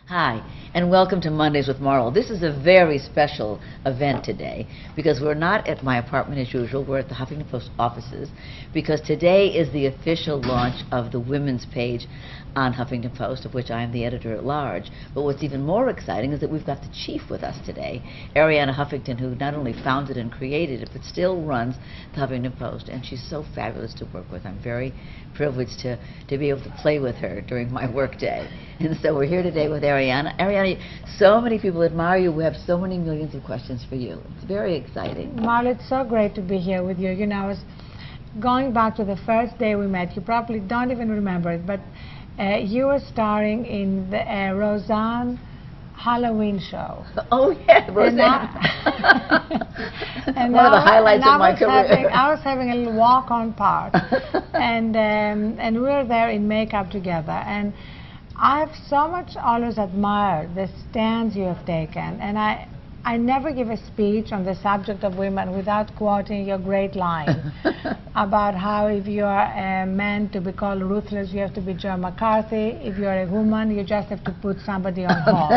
Hi, and welcome to Mondays with Marlo. This is a very special event today because we're not at my apartment as usual. We're at the Huffington Post offices because today is the official launch of the women's page on Huffington Post, of which I am the editor-at-large. But what's even more exciting is that we've got the chief with us today, Arianna Huffington, who not only founded and created it, but still runs the Huffington Post, and she's so fabulous to work with. I'm very privileged to be able to play with her during my work day. And so we're here today with Arianna. Arianna, so many people admire you. We have so many millions of questions for you. It's very exciting. Marlo, it's so great to be here with you. You know, I was going back to the first day we met. You probably don't even remember it, but you were starring in the Roseanne Halloween show. Oh, yeah, Roseanne. And one of the highlights of my career. I was having a little walk-on part, and we were there in makeup together. And I've so much always admired the stands you have taken, and I never give a speech on the subject of women without quoting your great line about how if you are a man to be called ruthless, you have to be Joe McCarthy. If you're a woman, you just have to put somebody on hold.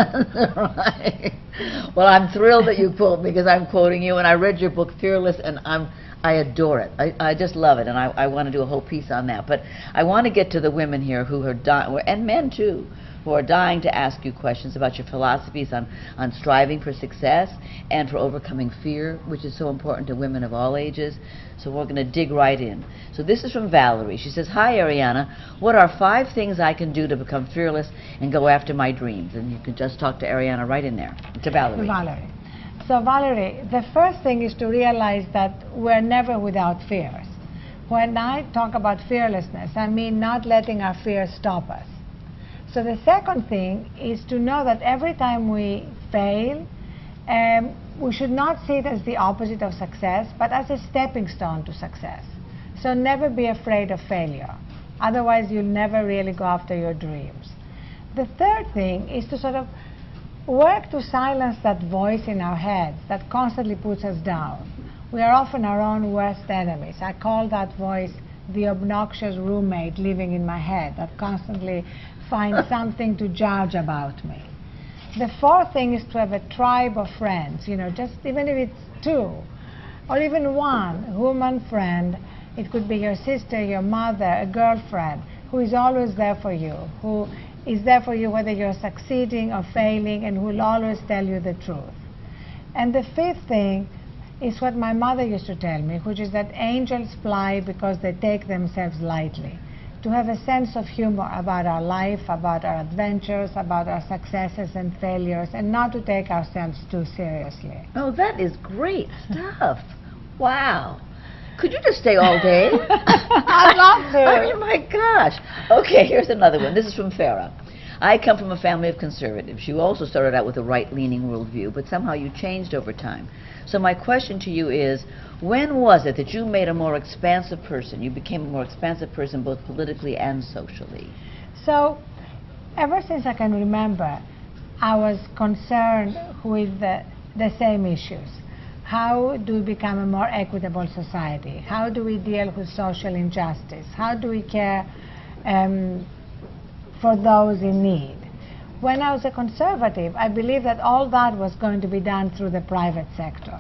Right. Well, I'm thrilled that you quote me because I'm quoting you, and I read your book, Fearless, and I adore it. I just love it, and I want to do a whole piece on that. But I want to get to the women here who are dying, and men too, who are dying to ask you questions about your philosophies on striving for success and for overcoming fear, which is so important to women of all ages. So we're going to dig right in. So this is from Valerie. She says, "Hi, Arianna. What are 5 things I can do to become fearless and go after my dreams?" And you can just talk to Arianna right in there. To Valerie. Valerie. So Valerie, the first thing is to realize that we're never without fears. When I talk about fearlessness, I mean not letting our fears stop us. So the second thing is to know that every time we fail, we should not see it as the opposite of success, but as a stepping stone to success. So never be afraid of failure. Otherwise, you'll never really go after your dreams. The third thing is to sort of work to silence that voice in our heads that constantly puts us down. We are often our own worst enemies. I call that voice the obnoxious roommate living in my head that constantly finds something to judge about me. The fourth thing is to have a tribe of friends, you know, just even if it's 2 or even 1 woman friend. It could be your sister, your mother, a girlfriend who is always there for you, who is there for you whether you're succeeding or failing, and who will always tell you the truth. And the fifth thing is what my mother used to tell me, which is that angels fly because they take themselves lightly. To have a sense of humor about our life, about our adventures, about our successes and failures, and not to take ourselves too seriously. Oh, that is great stuff. Wow. Could you just stay all day? I'd love to. I mean, my gosh. Okay, here's another one. This is from Farah. "I come from a family of conservatives. You also started out with a right-leaning worldview, but somehow you changed over time. So my question to you is, when was it that you made a more expansive person? You became a more expansive person both politically and socially?" So, ever since I can remember, I was concerned with the same issues. How do we become a more equitable society? How do we deal with social injustice? How do we care for those in need? When I was a conservative, I believed that all that was going to be done through the private sector.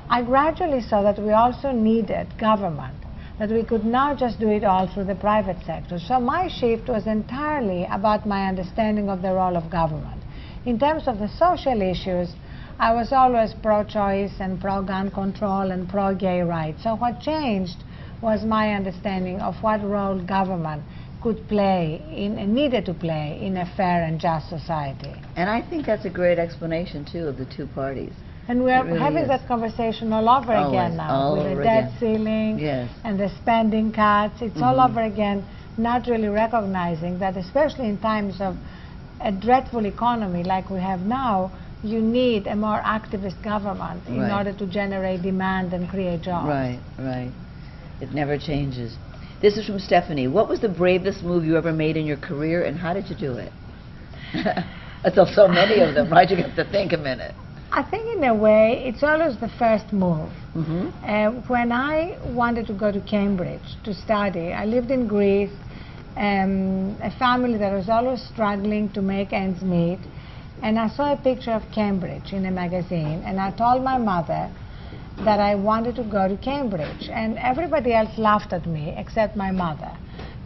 I gradually saw that we also needed government, that we could not just do it all through the private sector. So my shift was entirely about my understanding of the role of government. In terms of the social issues, I was always pro-choice and pro-gun control and pro-gay rights. So what changed was my understanding of what role government could play and needed to play in a fair and just society. And I think that's a great explanation, too, of the 2 parties. And we're really having that conversation all over again now, with the debt ceiling and the spending cuts. It's all over again, not really recognizing that, especially in times of a dreadful economy like we have now, you need a more activist government in order to generate demand and create jobs. Right, right. It never changes. This is from Stephanie. "What was the bravest move you ever made in your career, and how did you do it?" There's so many of them, right? You have to think a minute. I think in a way, it's always the first move. When I wanted to go to Cambridge to study, I lived in Greece. a family that was always struggling to make ends meet. And I saw a picture of Cambridge in a magazine, and I told my mother that I wanted to go to Cambridge. And everybody else laughed at me except my mother.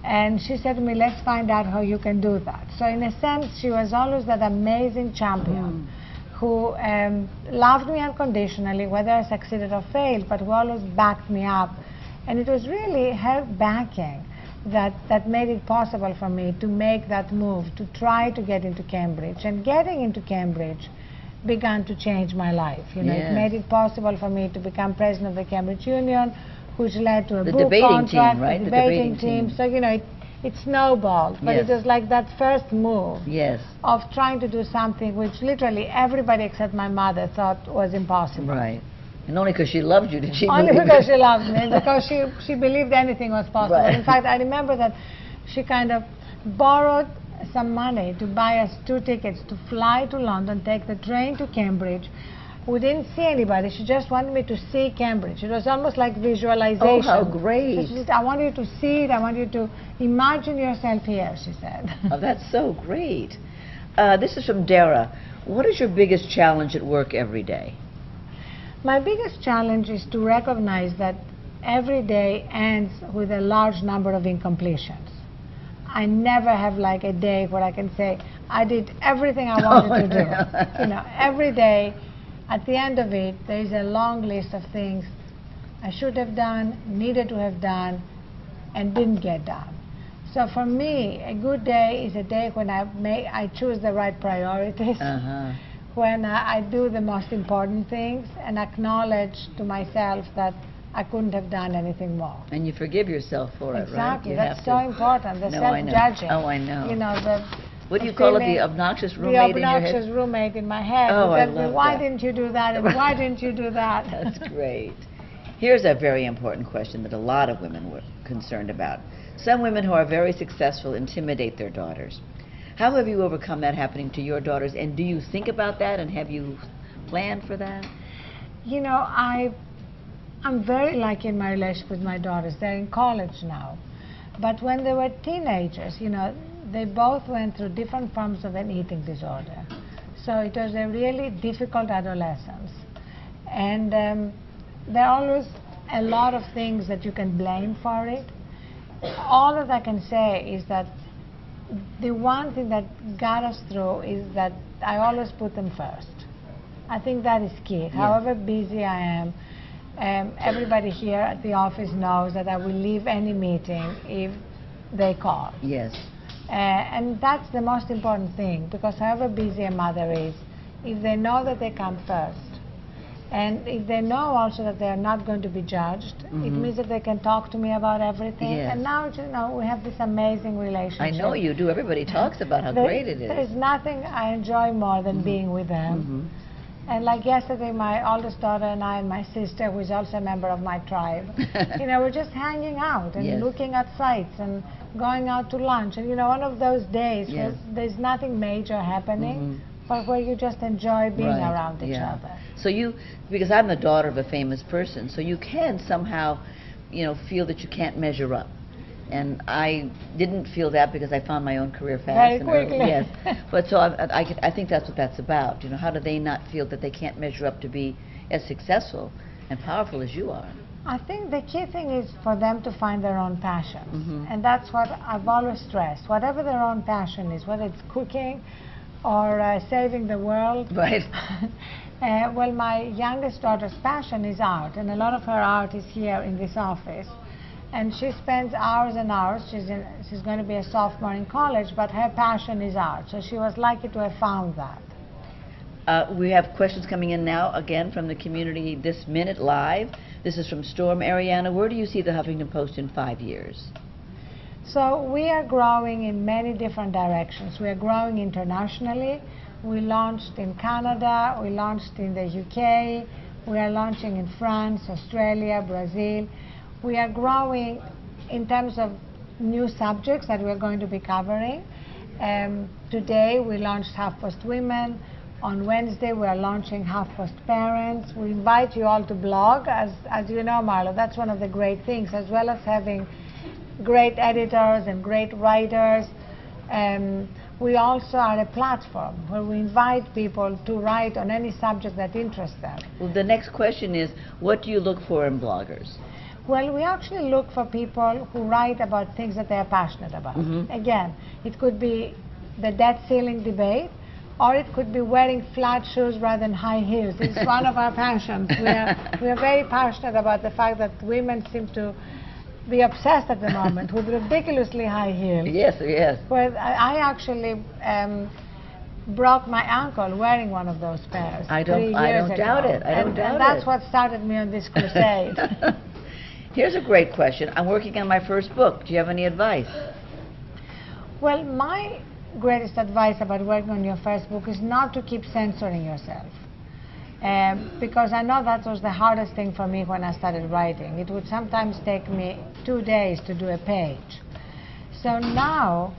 And she said to me, let's find out how you can do that. So in a sense, she was always that amazing champion who loved me unconditionally, whether I succeeded or failed, but who always backed me up. And it was really her backing that made it possible for me to make that move, to try to get into Cambridge. And getting into Cambridge began to change my life. You know, Yes. it made it possible for me to become president of the Cambridge Union, which led to a The book debating contract, team, right? the The debating debating team. team. So, you know, it snowballed. But Yes. it was like that first move Yes. of trying to do something which literally everybody except my mother thought was impossible. Right. And only because she loved you did she Only believe because it. she loved me, because she believed anything was possible. Right. In fact, I remember that she kind of borrowed some money to buy us 2 tickets to fly to London, take the train to Cambridge. We didn't see anybody. She just wanted me to see Cambridge. It was almost like visualization. Oh, how So great. she said, I want you to see it. I want you to imagine yourself here, she said. Oh, that's so great. This is from Dara. What is your biggest challenge at work every day? My biggest challenge is to recognize that every day ends with a large number of incompletions. I never have like a day where I can say, I did everything I wanted to do. You know, every day, at the end of it, there is a long list of things I should have done, needed to have done, and didn't get done. So for me, a good day is a day when I choose the right priorities, when I do the most important things and acknowledge to myself that I couldn't have done anything more. And you forgive yourself for it, right? Exactly. You That's have so to. important, the No, I know. self-judging. Oh, I know. You know, What do you the call it, feeling- the obnoxious the roommate in your obnoxious head? roommate in my head Oh, who I tells me, love why that. didn't you do that, and why didn't you do that? That's great. Here's a very important question that a lot of women were concerned about. Some women who are very successful intimidate their daughters. How have you overcome that happening to your daughters, and do you think about that, and have you planned for that? You know, I'm very lucky in my relationship with my daughters. They're in college now. But when they were teenagers, you know, they both went through different forms of an eating disorder. So it was a really difficult adolescence. And there are always a lot of things that you can blame for it. All that I can say is that the one thing that got us through is that I always put them first. I think that is key. However busy I am, everybody here at the office knows that I will leave any meeting if they call. Yes. And that's the most important thing, because however busy a mother is, if they know that they come first, and if they know also that they are not going to be judged, it means that they can talk to me about everything. Yes. And now, you know, we have this amazing relationship. I know you do. Everybody talks about how great it is. There's nothing I enjoy more than being with them. And like yesterday, my oldest daughter and I and my sister, who is also a member of my tribe, you know, we're just hanging out and Yes. looking at sights and going out to lunch. And, you know, one of those days Yes. where there's nothing major happening, but where you just enjoy being Right, around each yeah. other. So you, because I'm the daughter of a famous person, so you can somehow, you know, feel that you can't measure up. And I didn't feel that because I found my own career fast. Very and early. quickly. Yes. But so I think that's what that's about. You know, how do they not feel that they can't measure up to be as successful and powerful as you are? I think the key thing is for them to find their own passions. And that's what I've always stressed. Whatever their own passion is, whether it's cooking or saving the world. Right. Well, my youngest daughter's passion is art, and a lot of her art is here in this office. And she spends hours and hours. She's going to be a sophomore in college, but her passion is art. So she was lucky to have found that. We have questions coming in now, again, from the community this minute live. This is from Storm. Arianna, where do you see the Huffington Post in 5 years? So we are growing in many different directions. We are growing internationally. We launched in Canada. We launched in the UK. We are launching in France, Australia, Brazil. We are growing in terms of new subjects that we're going to be covering. Today we launched HuffPost Women. On Wednesday we are launching HuffPost Parents. We invite you all to blog. As you know, Marlo, that's one of the great things, as well as having great editors and great writers. We also are a platform where we invite people to write on any subject that interests them. Well, the next question is, what do you look for in bloggers? Well, we actually look for people who write about things that they are passionate about. Again, it could be the debt ceiling debate, or it could be wearing flat shoes rather than high heels. It's one of our passions. We are very passionate about the fact that women seem to be obsessed at the moment with ridiculously high heels. Yes, yes. Well, I actually broke my ankle wearing one of those pairs. I don't doubt it. I don't doubt it. And that's what started me on this crusade. Here's a great question. I'm working on my first book. Do you have any advice? Well, my greatest advice about working on your first book is not to keep censoring yourself. Because I know that was the hardest thing for me when I started writing. It would sometimes take me 2 days to do a page. So now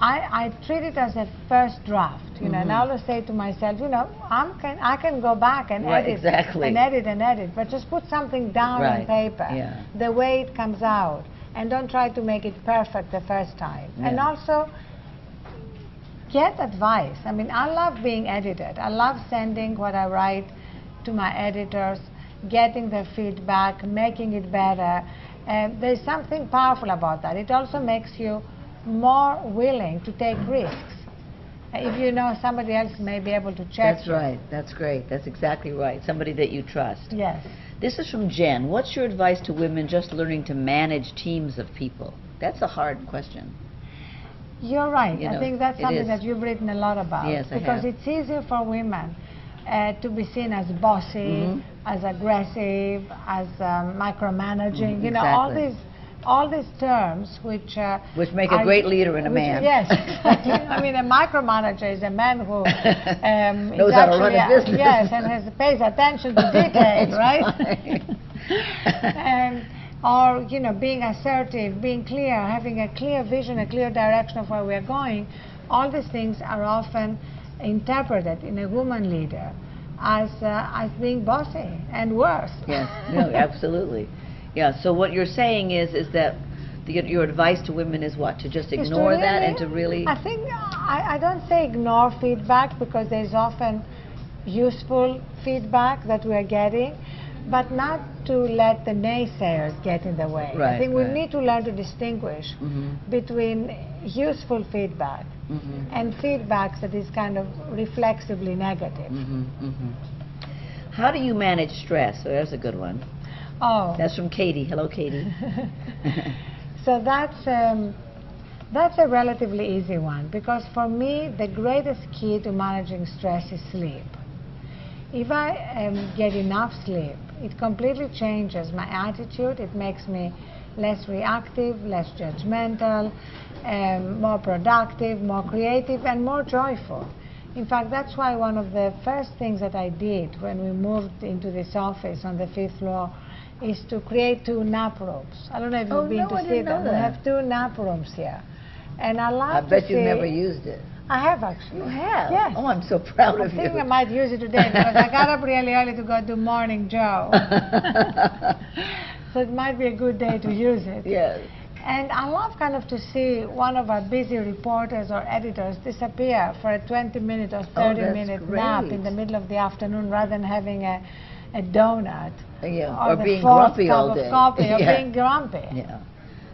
I treat it as a first draft, and I always say to myself, I can go back and edit and edit and edit, but just put something down on paper, the way it comes out, and don't try to make it perfect the first time. And also, get advice. I mean, I love being edited. I love sending what I write to my editors, getting their feedback, making it better. There's something powerful about that. It also makes you more willing to take risks. If you know somebody else may be able to check. That's right. That's great. That's exactly right. Somebody that you trust. Yes. This is from Jen. What's your advice to women just learning to manage teams of people? That's a hard question. You're right. I think that's something that you've written a lot about. Yes, I have. Because it's easier for women to be seen as bossy, as aggressive, as micromanaging. You know, all these terms which make a great leader in a man. Yes. I mean, a micromanager is a man who knows how to run a business. Yes, and pays attention to detail, right? Or, being assertive, being clear, having a clear vision, a clear direction of where we're going. All these things are often interpreted in a woman leader as being bossy and worse. Yes, no, absolutely. Yeah, so what you're saying is that your advice to women is what? To just ignore that and to really... I think, I don't say ignore feedback, because there's often useful feedback that we're getting, but not to let the naysayers get in the way. I think we need to learn to distinguish between useful feedback and feedback that is kind of reflexively negative. How do you manage stress? So there's a good one. Oh. That's from Katie. Hello, Katie. So that's a relatively easy one, because for me the greatest key to managing stress is sleep. If I get enough sleep, it completely changes my attitude. It makes me less reactive, less judgmental, more productive, more creative, and more joyful. In fact, that's why one of the first things that I did when we moved into this office on the 5th floor is to create 2 nap rooms. I don't know if you've been to see them. We have 2 nap rooms here. And I love to see... I bet you've never used it. I have, actually. You have? Yes. Oh, I'm so proud of you. I think I might use it today, because I got up really early to go do Morning Joe. So it might be a good day to use it. Yes. And I love kind of to see one of our busy reporters or editors disappear for a 20-minute or 30-minute nap in the middle of the afternoon, rather than having a donut. Or being grumpy all day. Coffee, or being grumpy. Yeah.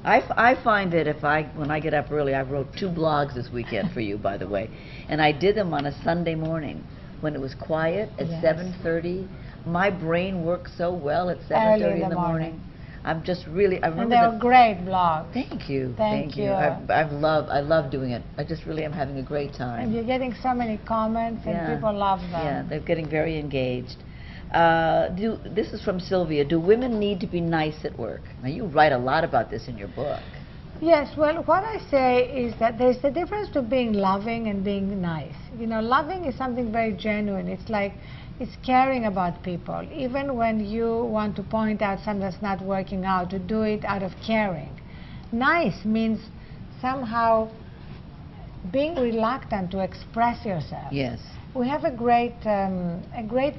I find that when I get up early, I wrote 2 blogs this weekend for you, by the way, and I did them on a Sunday morning when it was quiet at 7:30. My brain works so well at 7:30 in the morning. I'm just really, I remember. And they're great blogs. Thank you. Thank you. I love doing it. I just really am having a great time. And you're getting so many comments, and people love them. Yeah, they're getting very engaged. This is from Sylvia. Do women need to be nice at work? Now, you write a lot about this in your book. Yes, well, what I say is that there's a difference to being loving and being nice. Loving is something very genuine. It's caring about people. Even when you want to point out something that's not working out, to do it out of caring. Nice means somehow being reluctant to express yourself. Yes. We have a great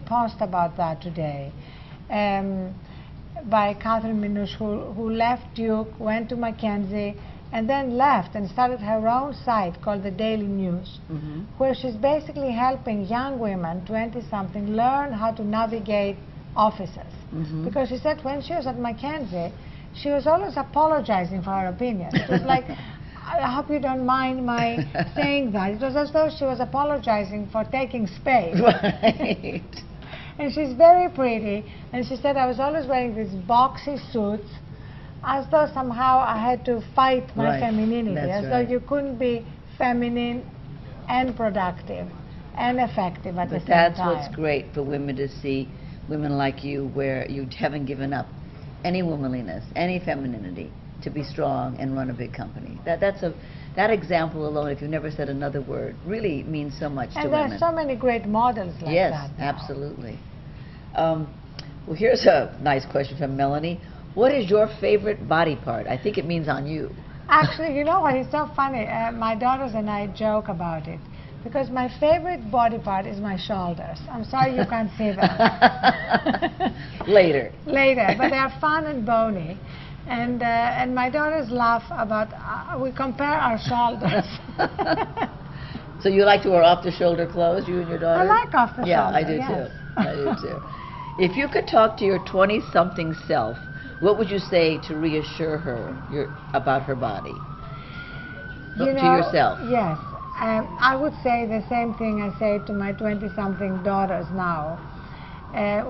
post about that today. by Catherine Minouche, who left Duke, went to Mackenzie, and then left and started her own site called the Daily News, where she's basically helping young women, 20-something, learn how to navigate offices. Because she said when she was at Mackenzie, she was always apologizing for her opinions. It was like, I hope you don't mind my saying that. It was as though she was apologizing for taking space. Right. And she's very pretty, and she said I was always wearing these boxy suits, as though somehow I had to fight my femininity, That's as though you couldn't be feminine and productive and effective at the same time. But that's what's great for women to see, women like you, where you haven't given up any womanliness, any femininity, to be strong and run a big company. That example alone, if you never said another word, really means so much to women. And there are so many great models like that. Yes, absolutely. Well, here's a nice question from Melanie. What is your favorite body part? I think it means on you. Actually, you know what? It's so funny. My daughters and I joke about it, because my favorite body part is my shoulders. I'm sorry you can't see them. Later. Later, but they are fun and bony. And my daughters laugh about, we compare our shoulders. So you like to wear off-the-shoulder clothes, you and your daughter? I like off-the-shoulder, Yeah, I do yes. too. I do too. If you could talk to your 20-something self, what would you say to reassure her about her body? To yourself. Yes. I would say the same thing I say to my 20-something daughters now,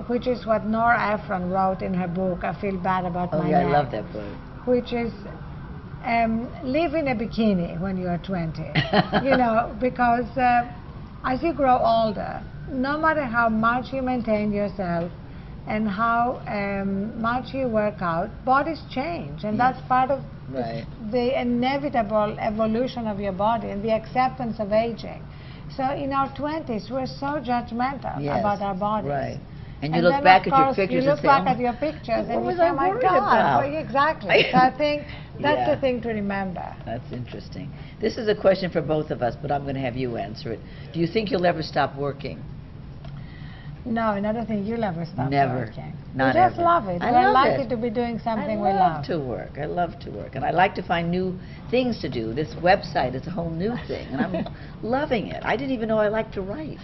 which is what Nora Ephron wrote in her book, I Feel Bad About My Yeah, Neck. I love that book. Which is, live in a bikini when you are 20. Because as you grow older, no matter how much you maintain yourself and how much you work out, bodies change. And that's part of the inevitable evolution of your body and the acceptance of aging. So in our 20s, we're so judgmental about our bodies. Right. And you look back at your pictures and say, at your pictures and you say, oh my God. Well, exactly. So I think that's the thing to remember. That's interesting. This is a question for both of us, but I'm going to have you answer it. Do you think you'll ever stop working? No, and I don't think you'll ever stop working. Not we just ever. love it. We're lucky to be doing something we love. I love to work. I love to work. And I like to find new things to do. This website is a whole new thing, and I'm loving it. I didn't even know I liked to write.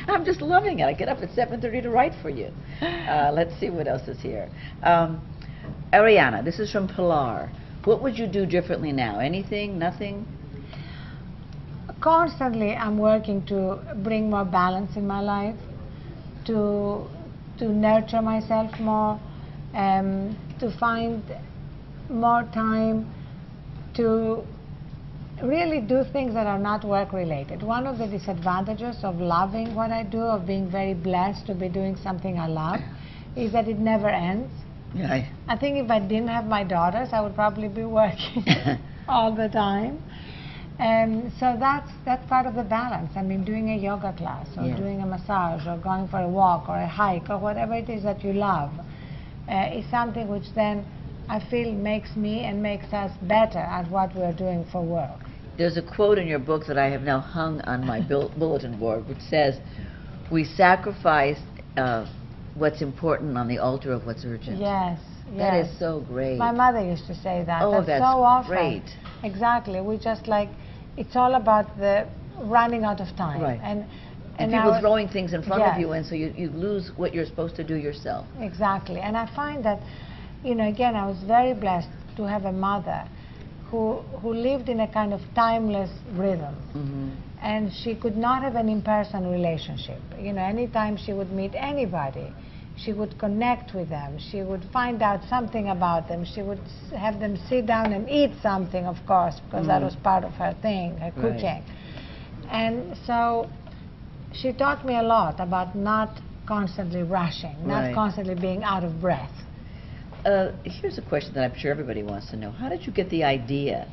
I'm just loving it. I get up at 7:30 to write for you. Let's see what else is here. Arianna, this is from Pilar. What would you do differently now? Anything? Nothing? Constantly, I'm working to bring more balance in my life, to nurture myself more, to find more time to really do things that are not work-related. One of the disadvantages of loving what I do, of being very blessed to be doing something I love, is that it never ends. Yeah. I think if I didn't have my daughters, I would probably be working all the time. So that's part of the balance. I mean, doing a yoga class or doing a massage or going for a walk or a hike or whatever it is that you love is something which then I feel makes me and makes us better at what we're doing for work. There's a quote in your book that I have now hung on my bulletin board, which says, we sacrifice what's important on the altar of what's urgent. Yes. That is so great. My mother used to say that. Oh, that's so often. great. Exactly. We just it's all about the running out of time. Right. And people throwing things in front of you, and so you lose what you're supposed to do yourself. Exactly. And I find that, again, I was very blessed to have a mother who lived in a kind of timeless rhythm. And she could not have an in-person relationship. Anytime she would meet anybody, she would connect with them. She would find out something about them. She would have them sit down and eat something, of course, because that was part of her thing, her cooking. And so she taught me a lot about not constantly rushing, not constantly being out of breath. Here's a question that I'm sure everybody wants to know. How did you get the idea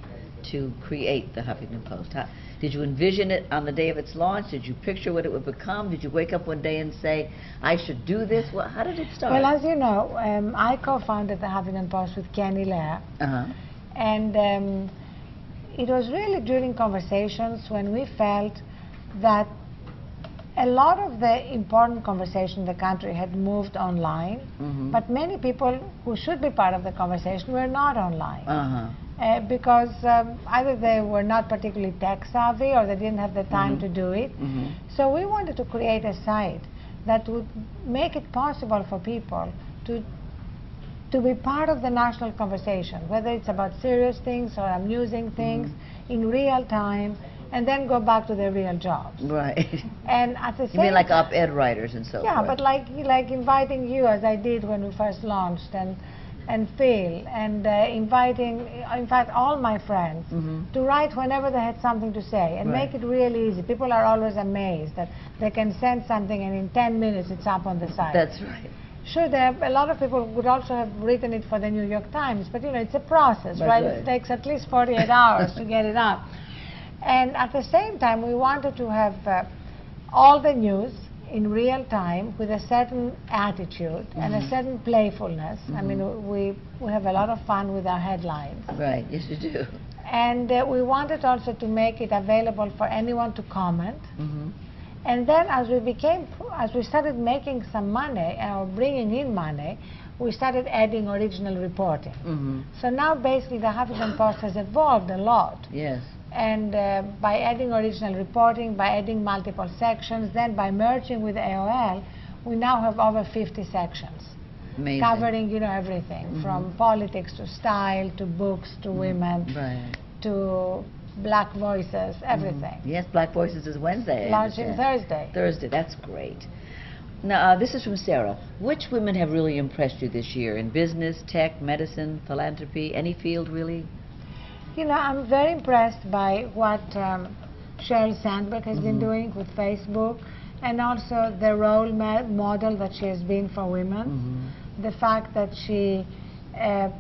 to create the Huffington Post? Did you envision it on the day of its launch? Did you picture what it would become? Did you wake up one day and say, I should do this? How did it start? Well, as you know, I co-founded the Huffington Post with Kenny Lair. And it was really during conversations when we felt that a lot of the important conversation in the country had moved online, but many people who should be part of the conversation were not online. Because either they were not particularly tech savvy or they didn't have the time to do it. So we wanted to create a site that would make it possible for people to be part of the national conversation, whether it's about serious things or amusing things in real time, and then go back to their real jobs. Right. And at the same You mean like op-ed writers and so forth? Yeah, but like inviting you, as I did when we first launched, and Phil, and inviting, in fact, all my friends to write whenever they had something to say, and make it really easy. People are always amazed that they can send something and in 10 minutes it's up on the site. That's right. Sure, a lot of people would also have written it for the New York Times, but it's a process, right? It takes at least 48 hours to get it up. And at the same time, we wanted to have all the news in real time with a certain attitude and a certain playfulness. I mean, we have a lot of fun with our headlines. Right, yes you do. And we wanted also to make it available for anyone to comment. And then as we started making some money, or bringing in money, we started adding original reporting. So now basically the Huffington Post has evolved a lot. Yes. And by adding original reporting, by adding multiple sections, then by merging with AOL, we now have over 50 sections. Amazing. Covering, everything from politics to style to books to women to Black Voices, everything. Yes, Black Voices is Wednesday. Launching Thursday. Thursday, that's great. Now, this is from Sarah. Which women have really impressed you this year in business, tech, medicine, philanthropy, any field really? I'm very impressed by what Sheryl Sandberg has been doing with Facebook, and also the role model that she has been for women. The fact that she, as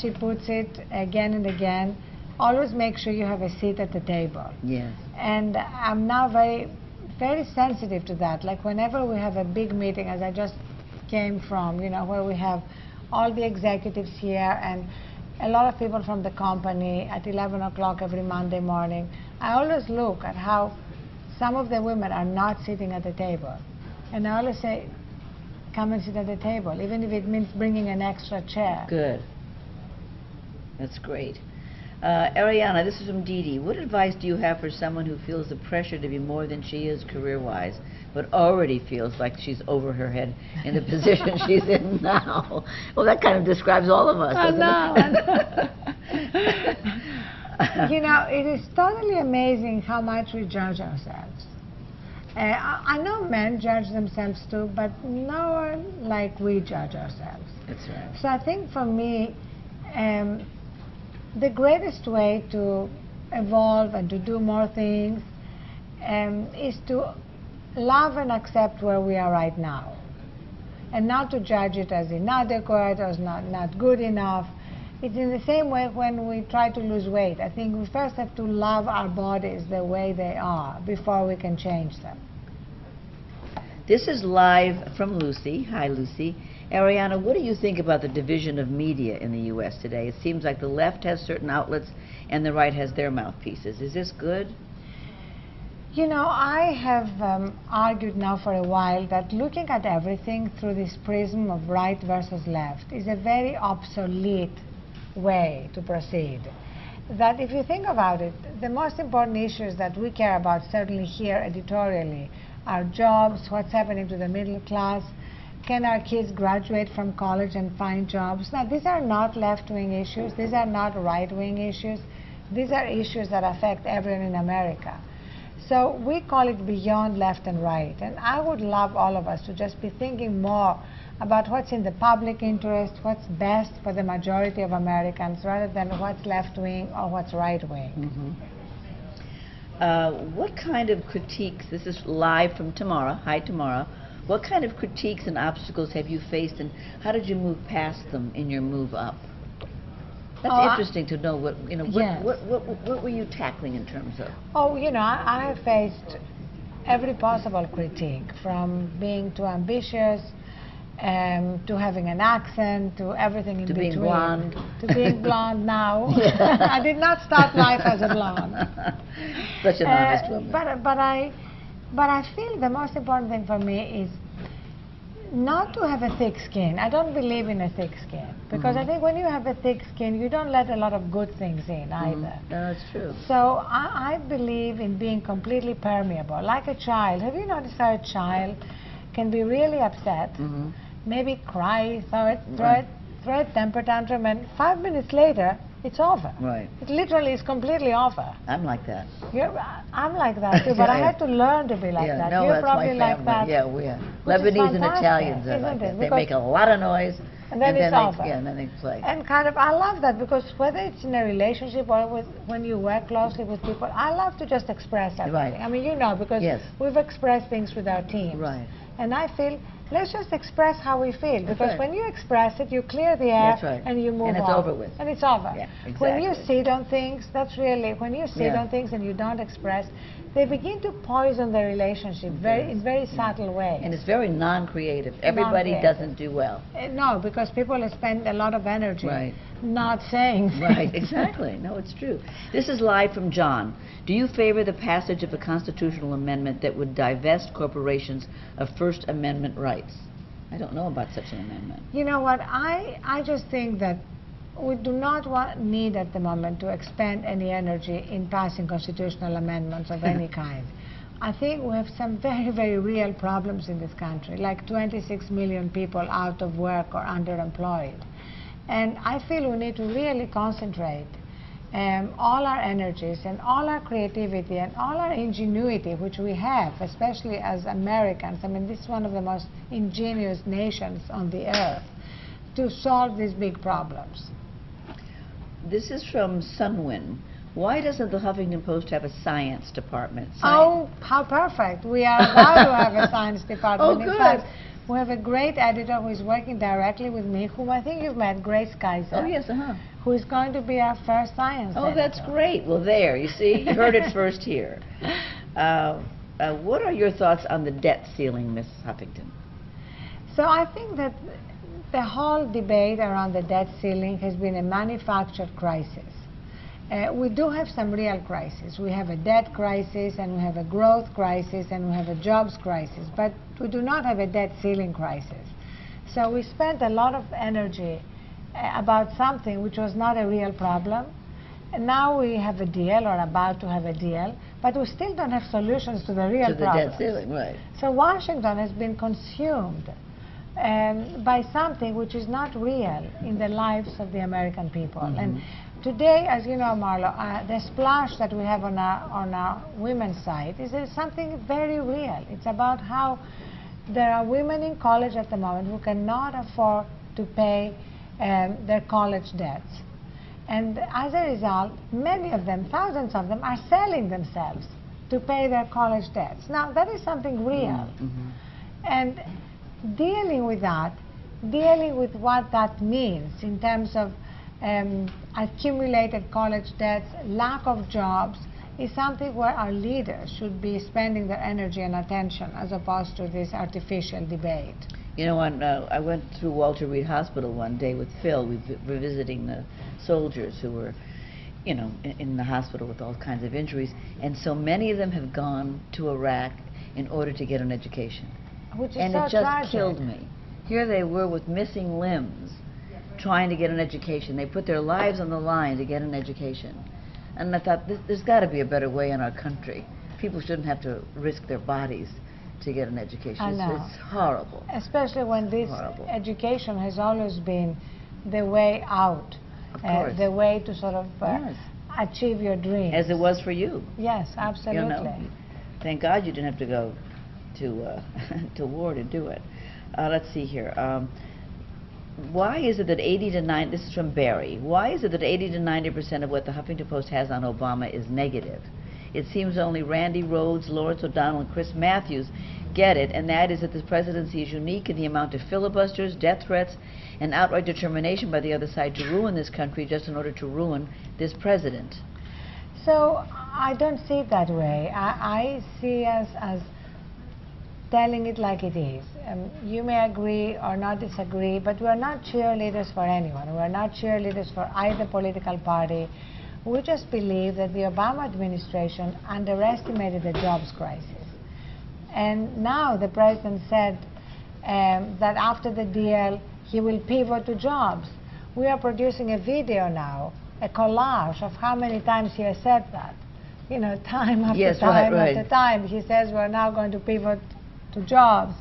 she puts it again and again, always make sure you have a seat at the table. Yes. And I'm now very, very sensitive to that. Like whenever we have a big meeting, as I just came from, where we have all the executives here and a lot of people from the company at 11 o'clock every Monday morning, I always look at how some of the women are not sitting at the table. And I always say, come and sit at the table, even if it means bringing an extra chair. Good. That's great. Arianna, this is from Dee Dee. What advice do you have for someone who feels the pressure to be more than she is career-wise, but already feels like she's over her head in the position she's in now? Well, that kind of describes all of us, doesn't it? It is totally amazing how much we judge ourselves. I know men judge themselves too, but no one like we judge ourselves. That's right. So I think for me, the greatest way to evolve and to do more things is to love and accept where we are right now, and not to judge it as inadequate or as not good enough. It's in the same way when we try to lose weight. I think we first have to love our bodies the way they are before we can change them. This is live from Lucy. Hi, Lucy. Arianna, what do you think about the division of media in the U.S. today? It seems like the left has certain outlets and the right has their mouthpieces. Is this good? I have argued now for a while that looking at everything through this prism of right versus left is a very obsolete way to proceed. That if you think about it, the most important issues that we care about, certainly here editorially, are jobs, what's happening to the middle class, can our kids graduate from college and find jobs? Now, these are not left-wing issues. These are not right-wing issues. These are issues that affect everyone in America. So we call it beyond left and right. And I would love all of us to just be thinking more about what's in the public interest, what's best for the majority of Americans, rather than what's left-wing or what's right-wing. What kind of critiques, this is live from Tamara, hi Tamara, what kind of critiques and obstacles have you faced, and how did you move past them in your move up? That's interesting to know what, what were you tackling in terms of? I have faced every possible critique, from being too ambitious, to having an accent, to everything in between. To being blonde. To being blonde now. I did not start life as a blonde. Such an honest woman. But But I feel the most important thing for me is not to have a thick skin. I don't believe in a thick skin because I think when you have a thick skin, you don't let a lot of good things in either. No, that's true. So I believe in being completely permeable, like a child. Have you noticed how a child can be really upset, maybe cry, throw a temper tantrum, and 5 minutes later, it's over. Right. It literally is completely over. I'm like that. I'm like that too, but I had to learn to be like that. No, You're that's probably my like family. that. Yeah, we are. Which is Lebanese and fantastic, Italians are like isn't that. it? They make a lot of noise, and then it's over. and then they play. And kind of, I love that because whether it's in a relationship or when you work closely with people, I love to just express everything. Right. I mean, you know, because we've expressed things with our teams. Right. And I feel, let's just express how we feel. That's Because right. when you express it, you clear the air That's right. and you move on. And it's over with. And it's over. Yeah, exactly. When you sit on things, that's really, when you sit on things and you don't express, they begin to poison the relationship in very subtle ways. And it's very non-creative. Everybody doesn't do well. No, because people spend a lot of energy Right. not saying things. Right, exactly. No, it's true. This is live from John. Do you favor the passage of a constitutional amendment that would divest corporations of First Amendment rights? I don't know about such an amendment. You know what, I just think that we do not need at the moment to expend any energy in passing constitutional amendments of any kind. I think we have some very, very real problems in this country, like 26 million people out of work or underemployed. And I feel we need to really concentrate all our energies and all our creativity and all our ingenuity, which we have, especially as Americans. I mean, this is one of the most ingenious nations on the earth, to solve these big problems. This is from Sunwin. Why doesn't the Huffington Post have a science department? Oh, how perfect. We are about to have a science department. Oh, good. In fact, we have a great editor who is working directly with me, whom I think you've met, Grace Kaiser. Oh, yes, Who is going to be our first science editor. that's great. Well, there, you see, you heard it first here. What are your thoughts on the debt ceiling, Ms. Huffington? So I think that the whole debate around the debt ceiling has been a manufactured crisis. We do have some real crises. We have a debt crisis, and we have a growth crisis, and we have a jobs crisis, but we do not have a debt ceiling crisis. So we spent a lot of energy about something which was not a real problem. And now we have a deal, or about to have a deal, but we still don't have solutions to the real problems. To the debt ceiling, right. So Washington has been consumed by something which is not real in the lives of the American people. And today, as you know, Marlo, the splash that we have on our women's side is something very real. It's about how there are women in college at the moment who cannot afford to pay their college debts. And as a result, many of them, thousands of them, are selling themselves to pay their college debts. Now, that is something real. And dealing with that, dealing with what that means in terms of accumulated college debts, lack of jobs, is something where our leaders should be spending their energy and attention as opposed to this artificial debate. You know, I went through Walter Reed Hospital one day with Phil. We were visiting the soldiers who were, you know, in the hospital with all kinds of injuries, and so many of them have gone to Iraq in order to get an education. Which is and so it just tragic. killed me. Here they were with missing limbs, trying to get an education. They put their lives on the line to get an education. And I thought, there's got to be a better way in our country. People shouldn't have to risk their bodies to get an education. I know. It's horrible. Especially when this education has always been the way out, Of course. the way to sort of achieve your dreams. As it was for you. Yes, absolutely. You know, thank God you didn't have to go to to war to do it. Let's see here. Why is it that 80 to 90, this is from Barry, why is it that 80 to 90% of what the Huffington Post has on Obama is negative? It seems only Randy Rhodes, Lawrence O'Donnell, and Chris Matthews get it, and that is that the presidency is unique in the amount of filibusters, death threats, and outright determination by the other side to ruin this country just in order to ruin this president. So I don't see it that way. I see us as telling it like it is. You may agree or not disagree, but we're not cheerleaders for anyone. We're not cheerleaders for either political party. We just believe that the Obama administration underestimated the jobs crisis. And now the president said that after the deal, he will pivot to jobs. We are producing a video now, a collage of how many times he has said that. You know, time after Yes, time right. after time. He says we're now going to pivot to jobs.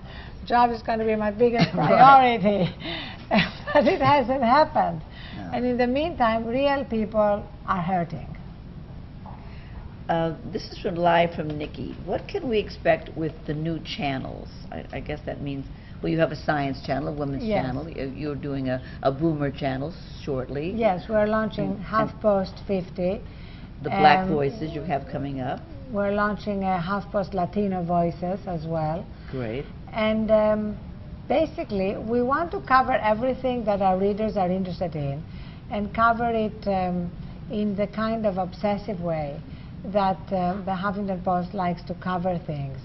Job is going to be my biggest priority. But it hasn't happened. No. And in the meantime, real people are hurting. This is from live from Nikki. What can we expect with the new channels? I guess that means, well, you have a science channel, a women's Yes. channel. You're doing a boomer channel shortly. Yes, we're launching HuffPost 50. The Black Voices you have coming up. We're launching a HuffPost Latino Voices as well. Great. And basically, we want to cover everything that our readers are interested in and cover it in the kind of obsessive way that the Huffington Post likes to cover things.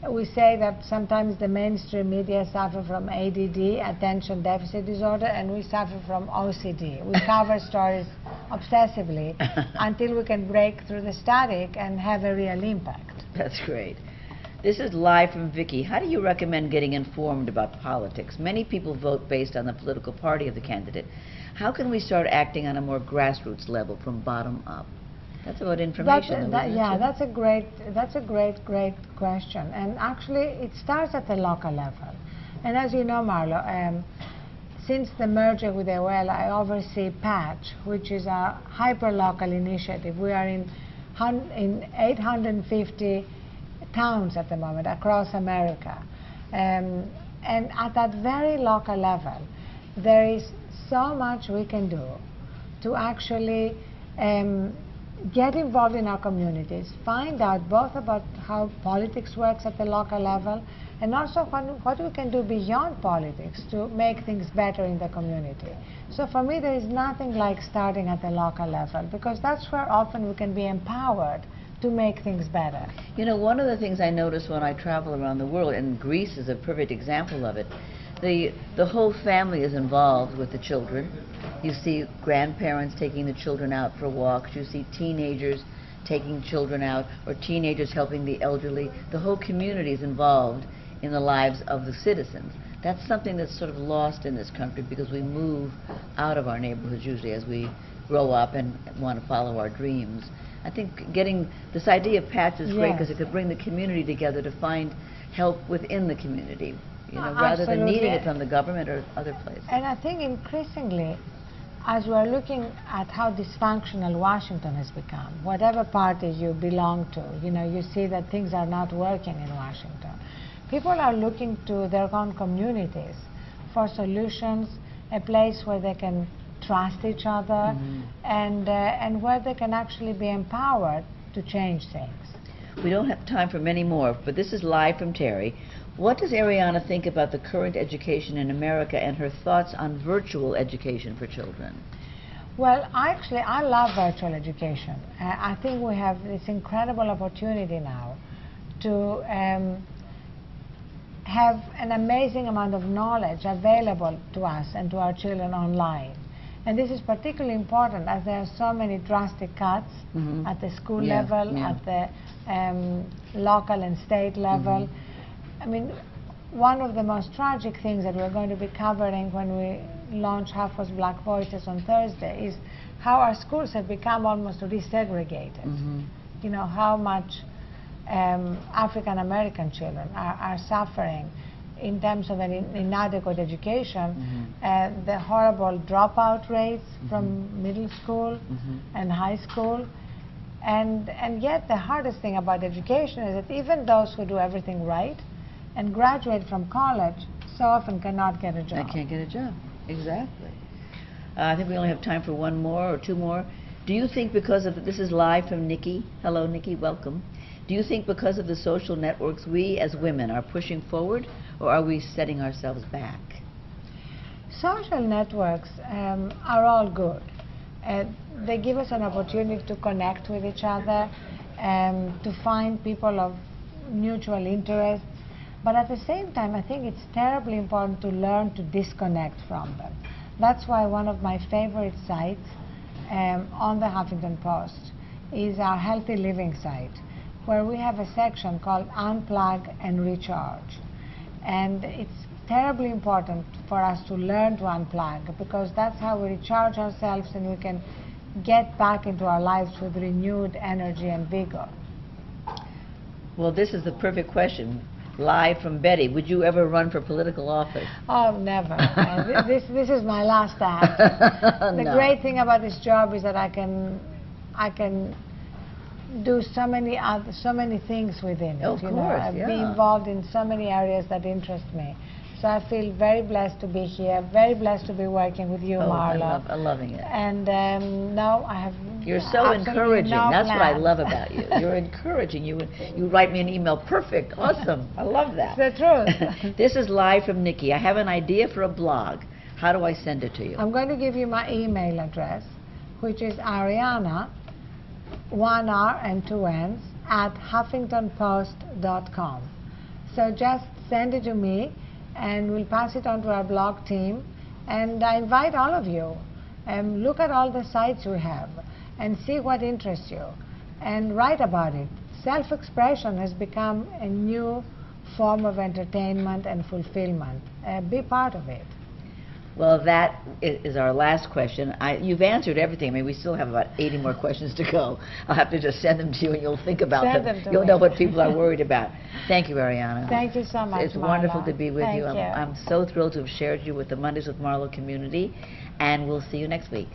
We say that sometimes the mainstream media suffer from ADD, attention deficit disorder, and we suffer from OCD. We cover stories obsessively until we can break through the static and have a real impact. That's great. This is live from Vicky. How do you recommend getting informed about politics? Many people vote based on the political party of the candidate. How can we start acting on a more grassroots level from bottom up? That's about information. That's a great question. And actually, it starts at the local level. And as you know, Marlo, since the merger with AOL, I oversee Patch, which is our hyper-local initiative. We are in 850 towns at the moment across America. And at that very local level, there is so much we can do to actually get involved in our communities, find out both about how politics works at the local level and also what we can do beyond politics to make things better in the community. So for me, there is nothing like starting at the local level, because that's where often we can be empowered to make things better. You know, one of the things I notice when I travel around the world, and Greece is a perfect example of it, the whole family is involved with the children. You see grandparents taking the children out for walks. You see teenagers taking children out, or teenagers helping the elderly. The whole community is involved in the lives of the citizens. That's something that's sort of lost in this country because we move out of our neighborhoods usually as we grow up and want to follow our dreams. I think getting this idea of Patch is great because it could bring the community together to find help within the community, you know, rather than needing it from the government or other places. And I think increasingly, as we're looking at how dysfunctional Washington has become, whatever party you belong to, you know, you see that things are not working in Washington. People are looking to their own communities for solutions, a place where they can trust each other, and where they can actually be empowered to change things. We don't have time for many more, but this is live from Terry. What does Arianna think about the current education in America and her thoughts on virtual education for children? Well, I love virtual education. I think we have this incredible opportunity now to have an amazing amount of knowledge available to us and to our children online. And this is particularly important as there are so many drastic cuts at the school level, at the local and state level. I mean, one of the most tragic things that we're going to be covering when we launch HuffPost Black Voices on Thursday is how our schools have become almost resegregated. You know, how much African American children are suffering in terms of an inadequate education, the horrible dropout rates from middle school and high school. And yet the hardest thing about education is that even those who do everything right and graduate from college so often cannot get a job. I can't get a job, exactly. I think we only have time for one more or two more. Do you think because of, this is live from Nikki. Hello, Nikki, welcome. Do you think because of the social networks, we as women are pushing forward, or are we setting ourselves back? Social networks are all good. They give us an opportunity to connect with each other, to find people of mutual interests. But at the same time, I think it's terribly important to learn to disconnect from them. That's why one of my favorite sites on the Huffington Post is our Healthy Living site. where we have a section called Unplug and Recharge. And it's terribly important for us to learn to unplug, because that's how we recharge ourselves and we can get back into our lives with renewed energy and vigor. Well, this is the perfect question. Live from Betty. Would you ever run for political office? Oh, never. This is my last act. The great thing about this job is that I can do so many things within it. Of course, Be involved in so many areas that interest me. So I feel very blessed to be here, very blessed to be working with you, Marlo. I'm loving it. And now I have. You're so encouraging. No That's what I plan. love about you. You're encouraging. You write me an email. Perfect. Awesome. I love that. It's the truth. This is live from Nikki. I have an idea for a blog. How do I send it to you? I'm going to give you my email address, which is Arianna, 1 R and 2 N's, @HuffingtonPost.com. So just send it to me, and we'll pass it on to our blog team. And I invite all of you, look at all the sites we have and see what interests you and write about it. Self-expression has become a new form of entertainment and fulfillment. Be part of it. Well, that is our last question. You've answered everything. I mean, we still have about 80 more questions to go. I'll have to just send them to you, and you'll think about them. You'll know what people are worried about. Thank you, Arianna. Thank you so much, It's wonderful to be with you. Thank you. I'm so thrilled to have shared you with the Mondays with Marlo community, and we'll see you next week.